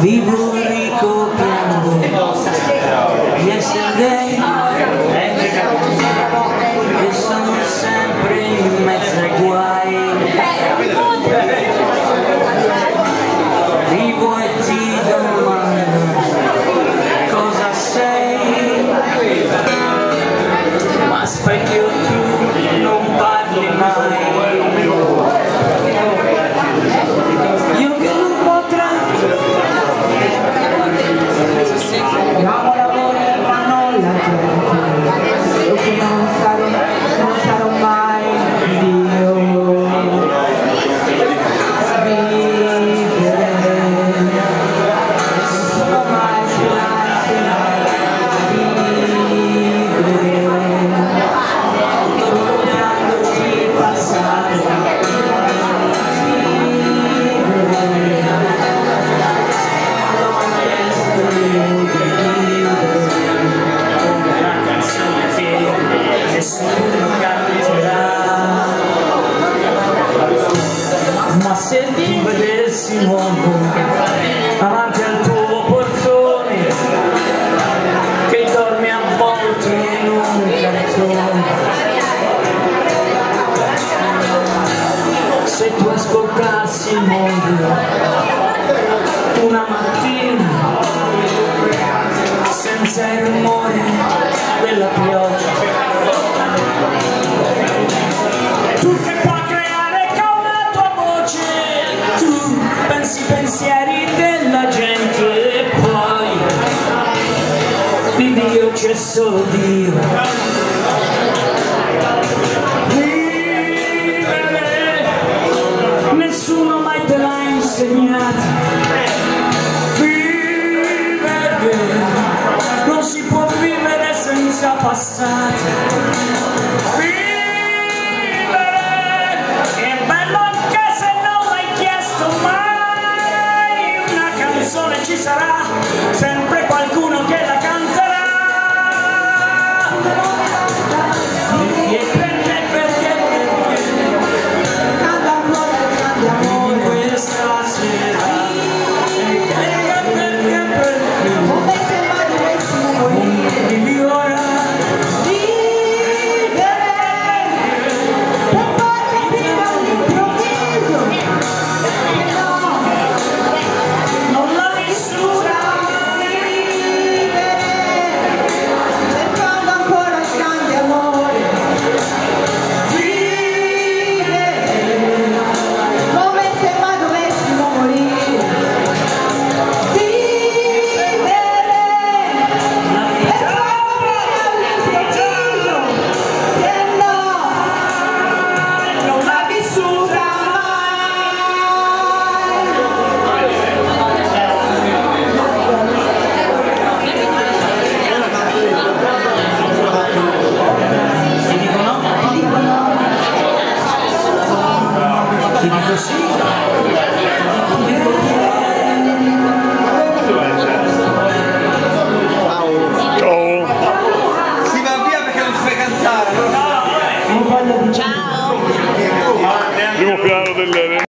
vivo ricopiando yesterday e sono sempre in mezzo ai guai, vivo e ti domando cosa sei, ma specchio tu non parli mai. Io che non potrei, amo l'amore ma non la gente, io che non sarò mai Dio. Vivere, nessuno mai vivere, rodeandoci passare. ma se ti vedessi nuovo davanti al tuo portone che dormi avvolto in un cartone, se tu ascoltassi il mondo una mattina senza il rumore della pioggia, tu che puoi creare con la tua voce, tu pensi i pensieri della gente e poi di Dio c'è solo Dio. Vivere, nessuno mai te l'ha insegnato. Vivere, non si può vivere senza passato. Ci sarà sempre qualcuno che la canterà.